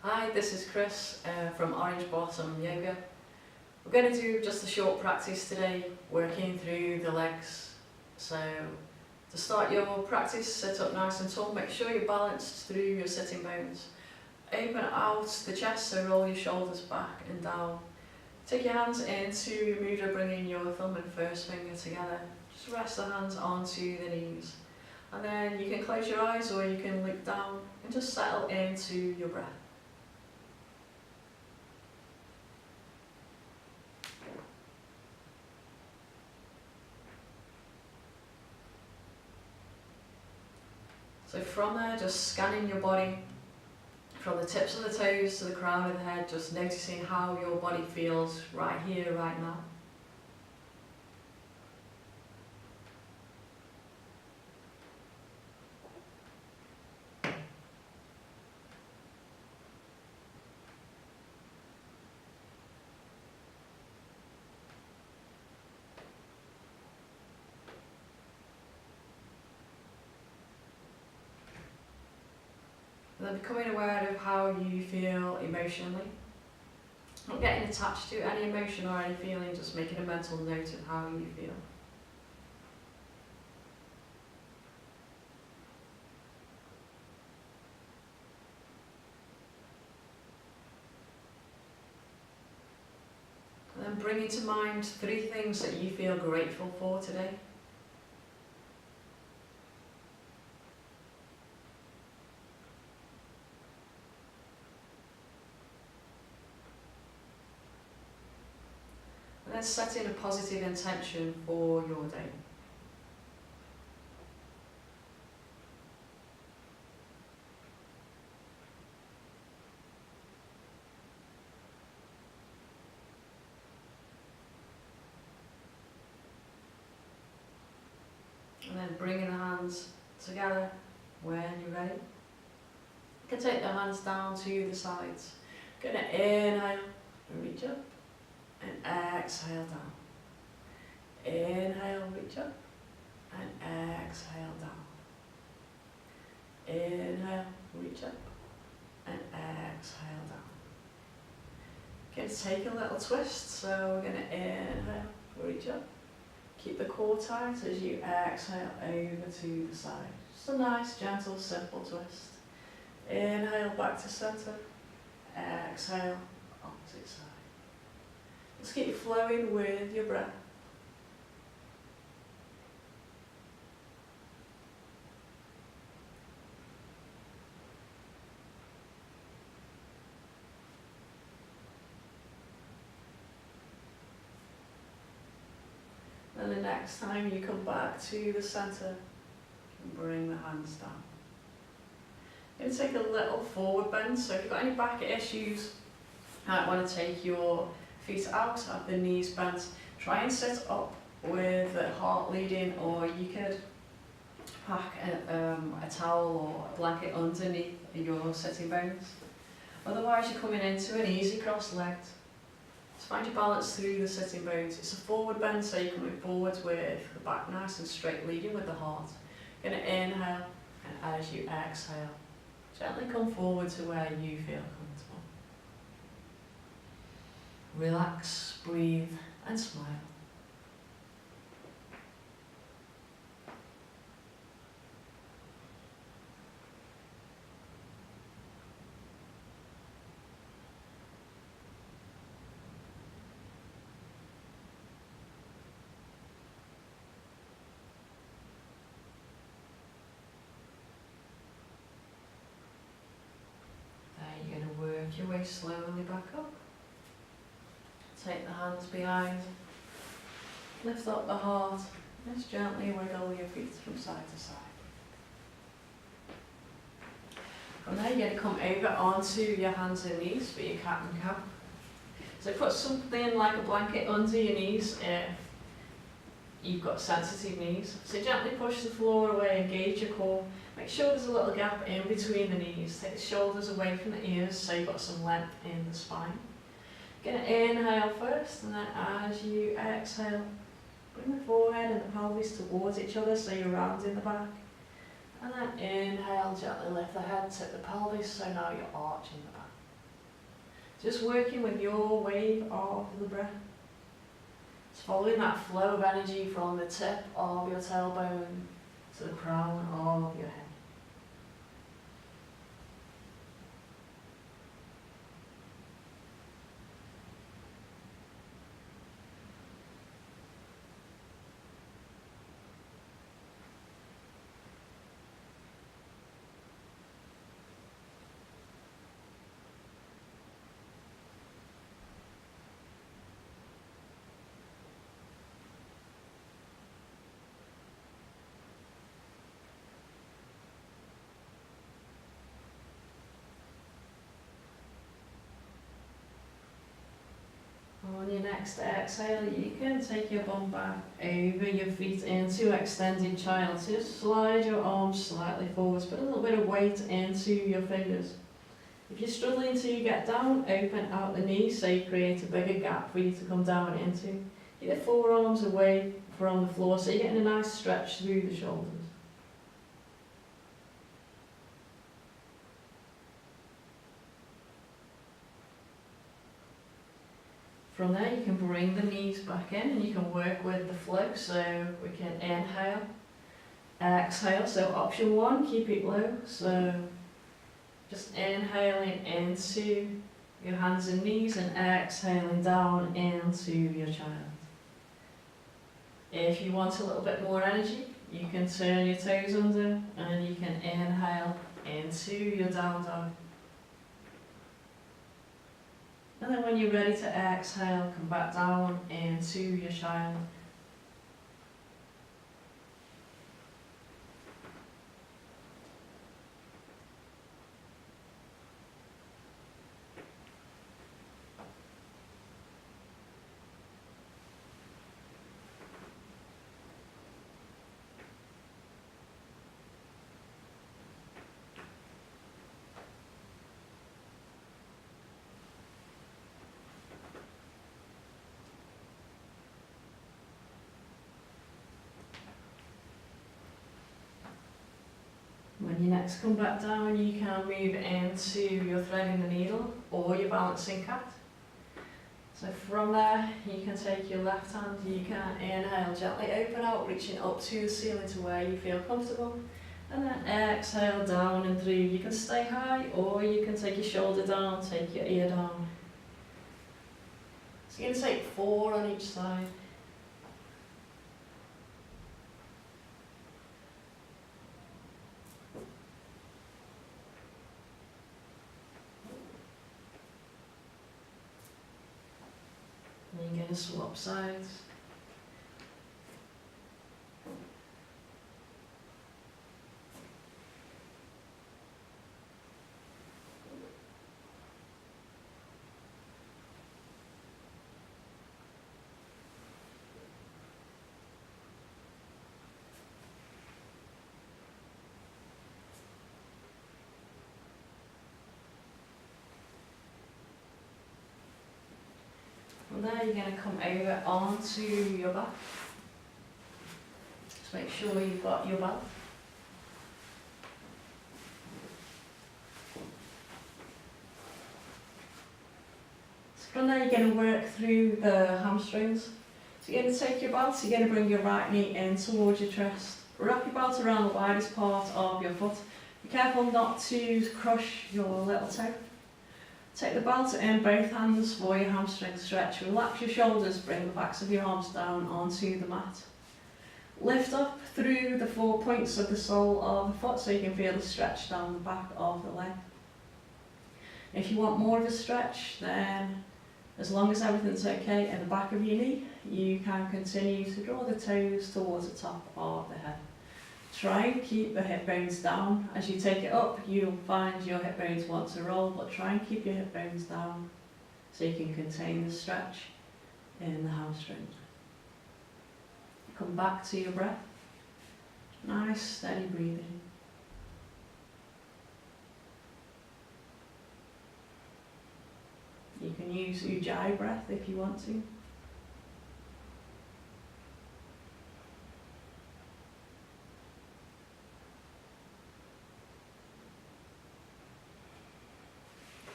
Hi, this is Chris from Orange Bottom Yoga. We're going to do just a short practice today, working through the legs. So to start your practice, sit up nice and tall, make sure you're balanced through your sitting bones. Open out the chest, so roll your shoulders back and down. Take your hands into your mudra, bringing your thumb and first finger together. Just rest the hands onto the knees. And then you can close your eyes or you can look down and just settle into your breath. So from there, just scanning your body from the tips of the toes to the crown of the head, just noticing how your body feels right here, right now. And then becoming aware of how you feel emotionally. Not getting attached to any emotion or any feeling, just making a mental note of how you feel. And then bringing to mind 3 things that you feel grateful for today. And then setting a positive intention for your day. And then bringing the hands together when you're ready. You can take the hands down to the sides. Gonna inhale and reach up. And exhale down. Inhale, reach up. And exhale down. Inhale, reach up. And exhale down. Going to take a little twist. So we're going to inhale, reach up. Keep the core tight as you exhale over to the side. Just a nice, gentle, simple twist. Inhale back to center. Exhale, opposite side. Just keep flowing with your breath. And the next time you come back to the center, bring the hands down. You're going to take a little forward bend, so if you've got any back issues, you might want to take your feet out, have the knees bent. Try and sit up with the heart leading, or you could pack a towel or a blanket underneath your sitting bones. Otherwise you're coming into an easy cross-legged. Just find your balance through the sitting bones. It's a forward bend, so you're coming forwards with the back nice and straight, leading with the heart. You're going to inhale, and as you exhale, gently come forward to where you feel comfortable. Relax, breathe, and smile. Then you're going to work your way slowly back up. Take the hands behind, lift up the heart, just gently wiggle your feet from side to side. From there you're going to come over onto your hands and knees for your cat and cow. So put something like a blanket under your knees if you've got sensitive knees. So gently push the floor away, engage your core. Make sure there's a little gap in between the knees. Take the shoulders away from the ears so you've got some length in the spine. Going to inhale first, and then as you exhale, bring the forehead and the pelvis towards each other so you're rounding the back. And then inhale, gently lift the head, tip the pelvis, so now you're arching the back. Just working with your wave of the breath. It's following that flow of energy from the tip of your tailbone to the crown of your head. On your next exhale, you can take your bum back over your feet into extended child. So just slide your arms slightly forwards, put a little bit of weight into your fingers. If you're struggling to get down, open out the knees so you create a bigger gap for you to come down into. Get the forearms away from the floor so you're getting a nice stretch through the shoulders. From there you can bring the knees back in and you can work with the flow. So we can inhale, exhale. So option one, keep it low. So just inhaling into your hands and knees and exhaling down into your child. If you want a little bit more energy, you can turn your toes under and you can inhale into your down dog. And then when you're ready to exhale, come back down into your child. When you next come back down, you can move into your threading the needle or your balancing cat. So from there, you can take your left hand, you can inhale, gently open out, reaching up to the ceiling to where you feel comfortable. And then exhale down and through. You can stay high or you can take your shoulder down, take your ear down. So you're going to take 4 on each side. And you're going to swap sides. From there you're going to come over onto your back. Just make sure you've got your belt. So from there you're going to work through the hamstrings. So you're going to take your belt, so you're going to bring your right knee in towards your chest. Wrap your belt around the widest part of your foot. Be careful not to crush your little toe. Take the belt in both hands for your hamstring stretch. Relax your shoulders, bring the backs of your arms down onto the mat. Lift up through the 4 points of the sole of the foot so you can feel the stretch down the back of the leg. If you want more of a stretch, then as long as everything's okay in the back of your knee, you can continue to draw the toes towards the top of the head. Try and keep the hip bones down. As you take it up, you'll find your hip bones want to roll, but try and keep your hip bones down so you can contain the stretch in the hamstring. Come back to your breath. Nice, steady breathing. You can use Ujjayi breath if you want to.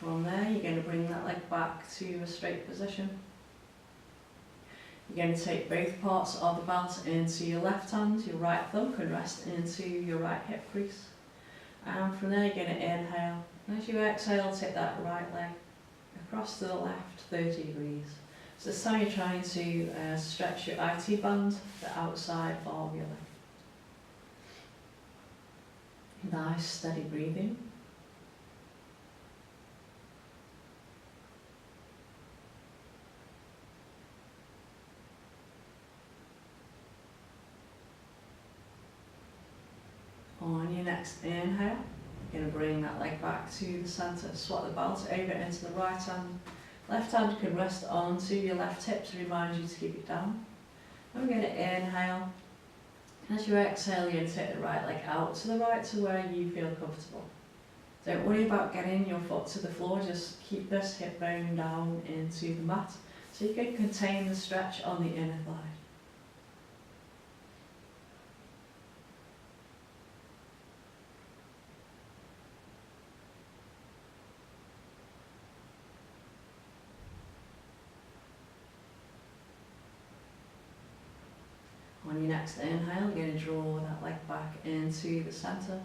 From there, you're going to bring that leg back to a straight position. You're going to take both parts of the belt into your left hand, your right thumb can rest into your right hip crease. And from there, you're going to inhale. And as you exhale, take that right leg across to the left 30 degrees. So this time you're trying to stretch your IT band, the outside of your leg. Nice, steady breathing. On your next inhale, you're going to bring that leg back to the centre, swap the belt over into the right hand. Left hand can rest onto your left hip to remind you to keep it down. And we're going to inhale. As you exhale, you're going to take the right leg out to the right to where you feel comfortable. Don't worry about getting your foot to the floor, just keep this hip bone down into the mat so you can contain the stretch on the inner thigh. On your next inhale, you're going to draw that leg back into the centre.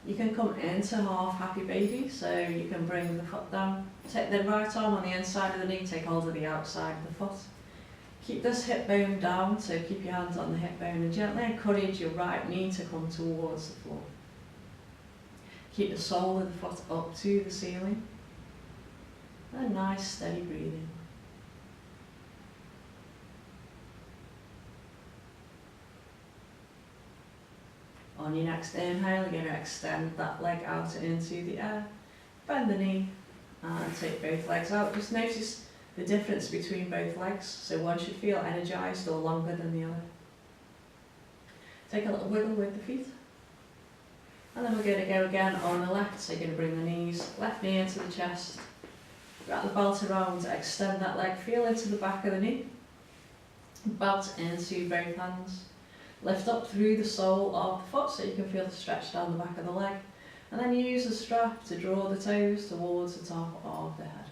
You can come into half happy baby, so you can bring the foot down. Take the right arm on the inside of the knee, take hold of the outside of the foot. Keep this hip bone down, so keep your hands on the hip bone and gently encourage your right knee to come towards the floor. Keep the sole of the foot up to the ceiling. And a nice steady breathing. On your next inhale, you're going to extend that leg out into the air. Bend the knee and take both legs out. Just notice the difference between both legs. So one should feel energised or longer than the other. Take a little wiggle with the feet. And then we're going to go again on the left. So you're going to bring the knees, left knee into the chest. Wrap the belt around, extend that leg, feel into the back of the knee. Belt into both hands. Lift up through the sole of the foot so you can feel the stretch down the back of the leg. And then use the strap to draw the toes towards the top of the head.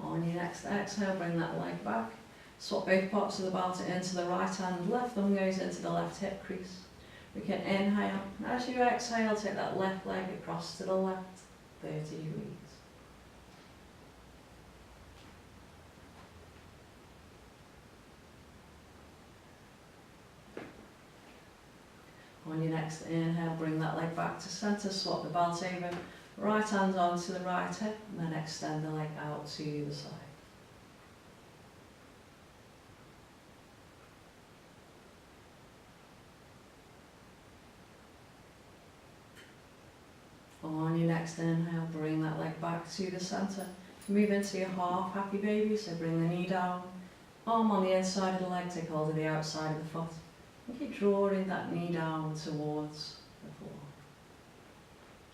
On your next exhale, bring that leg back. Swap both parts of the belt into the right hand. Left thumb goes into the left hip crease. We can inhale. As you exhale, take that left leg across to the left 30 degrees. On your next inhale, bring that leg back to centre, swap the belt over. Right hand onto the right hip, and then extend the leg out to the side. On your next inhale, bring that leg back to the centre. Move into your half happy baby, so bring the knee down. Arm on the inside of the leg, take hold of the outside of the foot. And keep drawing that knee down towards the floor.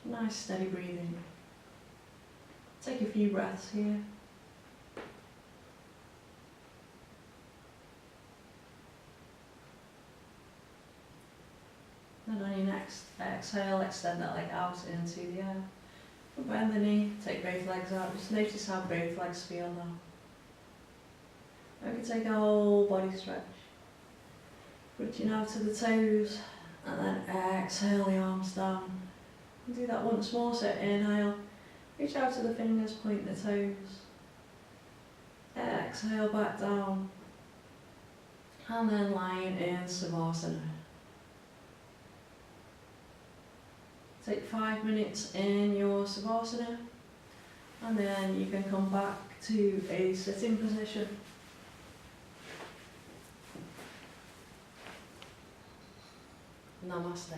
Nice steady breathing. Take a few breaths here. And on your next exhale, extend that leg out into the air. Bend the knee, take both legs out. Just notice how both legs feel now. And we can take a whole body stretch. Reaching out to the toes, and then exhale the arms down. And do that once more, so inhale, reach out to the fingers, point the toes. Exhale back down. And then lying in Savasana. Take 5 minutes in your Savasana, and then you can come back to a sitting position. Namaste.